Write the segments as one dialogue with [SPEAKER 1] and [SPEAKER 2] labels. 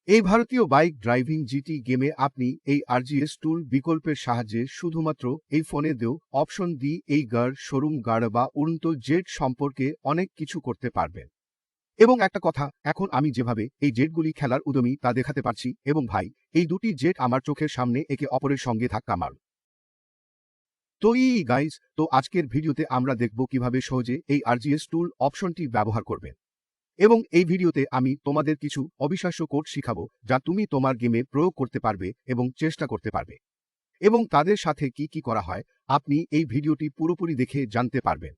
[SPEAKER 1] এই ভারতীয় bike driving GT গেমে আপনি এই আরজিএস টুল বিকল্পের সাহায্যে শুধুমাত্র এই ফোনে দেও অপশন দিয়ে এই গাড় শোরুম গাড় বা উড়ন্ত জেট সম্পর্কে অনেক কিছু করতে পারবেন। এবং একটা কথা, এখন আমি যেভাবে এই জেটগুলি খেলার উদ্যমী তা দেখাতে পারছি, এবং ভাই, এই দুটি জেট আমার চোখের সামনে একে অপরের সঙ্গে ধাক্কা মার। তো গাইজ, তো আজকের ভিডিওতে আমরা দেখব কিভাবে সহজে এই আরজিএস টুল অপশনটি ব্যবহার করবেন। এবং এই ভিডিওতে আমি তোমাদের কিছু অবিশ্বাস্য কোড শিখাবো যা তুমি তোমার গেমে প্রয়োগ করতে পারবে এবং চেষ্টা করতে পারবে, এবং তাদের সাথে কি কি করা হয় আপনি এই ভিডিওটি পুরোপুরি দেখে জানতে পারবেন।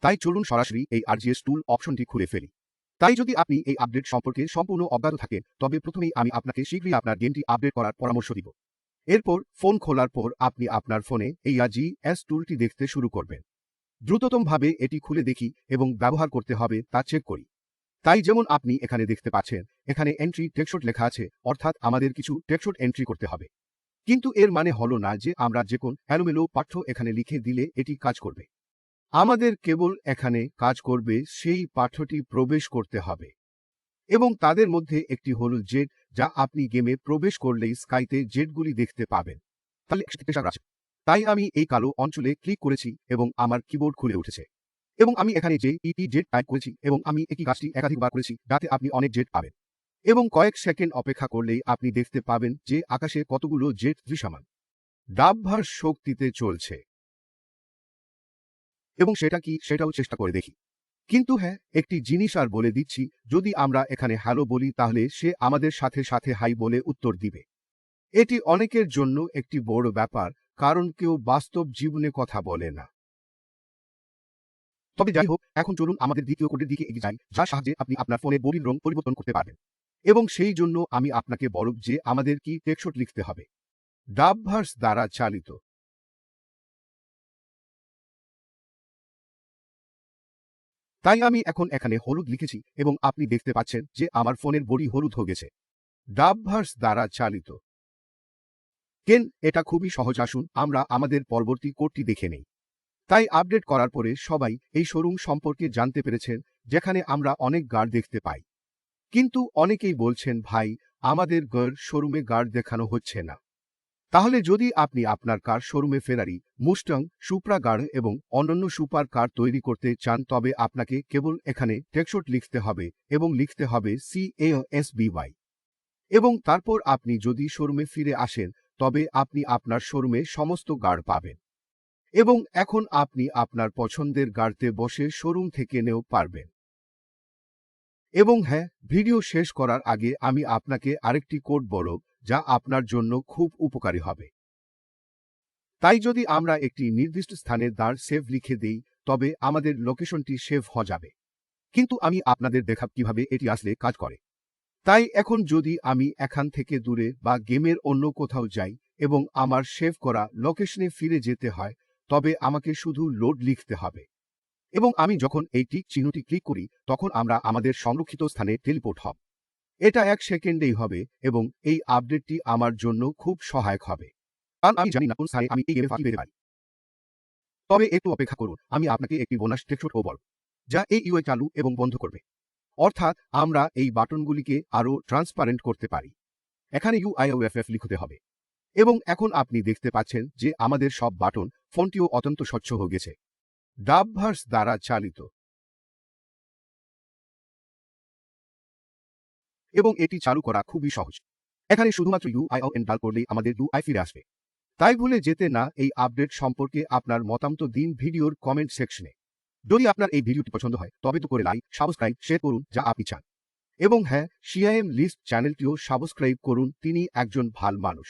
[SPEAKER 1] তাই চলুন সরাসরি এই আরজিএস টুল অপশনটি খুলে ফেলি। তাই যদি আপনি এই আপডেট সম্পর্কে সম্পূর্ণ অজ্ঞাত থাকেন, তবে প্রথমেই আমি আপনাকে শীঘ্রই আপনার গেমটি আপডেট করার পরামর্শ দিব। এরপর ফোন খোলার পর আপনি আপনার ফোনে এই আরজিএস টুলটি দেখতে শুরু করবেন। দ্রুততমভাবে এটি খুলে দেখি এবং ব্যবহার করতে হবে তা চেক করি। তাই যেমন আপনি এখানে দেখতে পাচ্ছেন, এখানে এন্ট্রি টেক্সট লেখা আছে, অর্থাৎ আমাদের কিছু টেক্সট এন্ট্রি করতে হবে। কিন্তু এর মানে হলো না যে আমরা যে কোন এলোমেলো পাঠ্য এখানে লিখে দিলে এটি কাজ করবে। আমাদের কেবল এখানে কাজ করবে সেই পাঠ্যটি প্রবেশ করতে হবে, এবং তাদের মধ্যে একটি হল জেট, যা আপনি গেমে প্রবেশ করলেই স্কাইতে জেটগুলি দেখতে পাবেন। তাই আমি এই কালো অঞ্চলে ক্লিক করেছি এবং আমার কিবোর্ড খুলে উঠেছে, এবং আমি এখানে যে ইটি জেট টাইপ করেছি, এবং আমি একই কাজটি একাধিকবার করেছি যাতে আপনি অনেক জেট পাবেন। এবং কয়েক সেকেন্ড অপেক্ষা করলেই আপনি দেখতে পাবেন যে আকাশে কতগুলো জেট দৃশ্যমান ডাবভার শক্তিতে চলছে। এবং সেটা কি, সেটাও চেষ্টা করে দেখি। কিন্তু হ্যাঁ, একটি জিনিস আর বলে দিচ্ছি, যদি আমরা এখানে হ্যালো বলি তাহলে সে আমাদের সাথে সাথে হাই বলে উত্তর দিবে। এটি অনেকের জন্য একটি বড় ব্যাপার, কারণ কেউ বাস্তব জীবনে কথা বলে না। তবে যাই হোক, এখন চলুন আমাদের দ্বিতীয় কোডের দিকে এগিয়ে যাই, যার সাহায্যে আপনি আপনার ফোনের বডির রং পরিবর্তন করতে পারবেন। এবং সেই জন্য আমি আপনাকে বলব যে আমাদের কি টেক্সট লিখতে হবে ডাবভার্স দ্বারা চালিত। তাই আমি এখন এখানে হলুদ লিখেছি, এবং আপনি দেখতে পাচ্ছেন যে আমার ফোনের বডি হলুদ হয়ে গেছে, ডাবভার্স দ্বারা চালিত। এটা খুবই সহজ। আসুন আমরা আমাদের পরবর্তী কোডটি দেখে নেই। তাই আপডেট করার পরে সবাই এই শোরুম সম্পর্কে জানতে পেরেছেন, যেখানে আমরা অনেক গার্ড দেখতে পাই। কিন্তু অনেকেই বলছেন, ভাই, আমাদের গার্ড শোরুমে গার্ড দেখানো হচ্ছে না। তাহলে যদি আপনি আপনার কার শোরুমে ফেরারি, মুস্টাং, সুপ্রা গার্ড এবং অন্যান্য সুপার কার তৈরি করতে চান, তবে আপনাকে কেবল এখানে টেক্সট লিখতে হবে, এবং লিখতে হবে CASBY। এবং তারপর আপনি যদি শোরুমে ফিরে আসেন, তবে আপনি আপনার শোরুমে সমস্ত গার্ড পাবেন। এবং এখন আপনি আপনার পছন্দের গাড়িতে বসে শোরুম থেকে নেও পারবেন। এবং হ্যাঁ, ভিডিও শেষ করার আগে আমি আপনাকে আরেকটি কোড বলব যা আপনার জন্য খুব উপকারী হবে। তাই যদি আমরা একটি নির্দিষ্ট স্থানে দাঁড় সেভ লিখে দিই, তবে আমাদের লোকেশনটি সেভ হয়ে যাবে। কিন্তু আমি আপনাদের দেখাব কিভাবে এটি আসলে কাজ করে। তাই এখন যদি আমি এখান থেকে দূরে বা গেমের অন্য কোথাও যাই এবং আমার সেভ করা লোকেশনে ফিরে যেতে হয়, তবে আমাকে শুধু লোড লিখতে হবে। এবং আমি যখন এই টিক চিহ্নটি ক্লিক করি, তখন আমরা আমাদের সংরক্ষিত স্থানে টেলিপোর্ট হব। এটা 1 সেকেন্ডেই হবে, এবং এই আপডেটটি আমার জন্য খুব সহায়ক হবে, কারণ আমি জানি না কোন স্থানে আমি এই গেমে ফাঁকি পেতে পারি। তবে একটু অপেক্ষা করুন, আমি আপনাকে একটি বোনাস টেক্সট বলব যা এই ইউআই চালু এবং বন্ধ করবে। অর্থাৎ আমরা এই বাটনগুলিকে আরও ট্রান্সপারেন্ট করতে পারি। এখানে UIOFF লিখতে হবে। এবং এখন আপনি দেখতে পাচ্ছেন যে আমাদের সব বাটন ফন্টিও অত্যন্ত স্বচ্ছ হয়ে গেছে, ডাবভার্স দ্বারা চালিত। এবং এটি চালু করা খুবই সহজ। এখানে শুধুমাত্র UION ডাল করলেই আমাদের UI ফিরে আসবে। তাই ভুলে যেতে না। এই আপডেট সম্পর্কে আপনার মতামত দিন ভিডিওর কমেন্ট সেকশনে। যদি আপনার এই ভিডিওটি পছন্দ হয়, তবে তো করে লাইক, সাবস্ক্রাইব, শেয়ার করুন যা আপনি চান। এবং হ্যাঁ, CIM লিস্ট চ্যানেলটিও সাবস্ক্রাইব করুন, তিনি একজন ভালো মানুষ।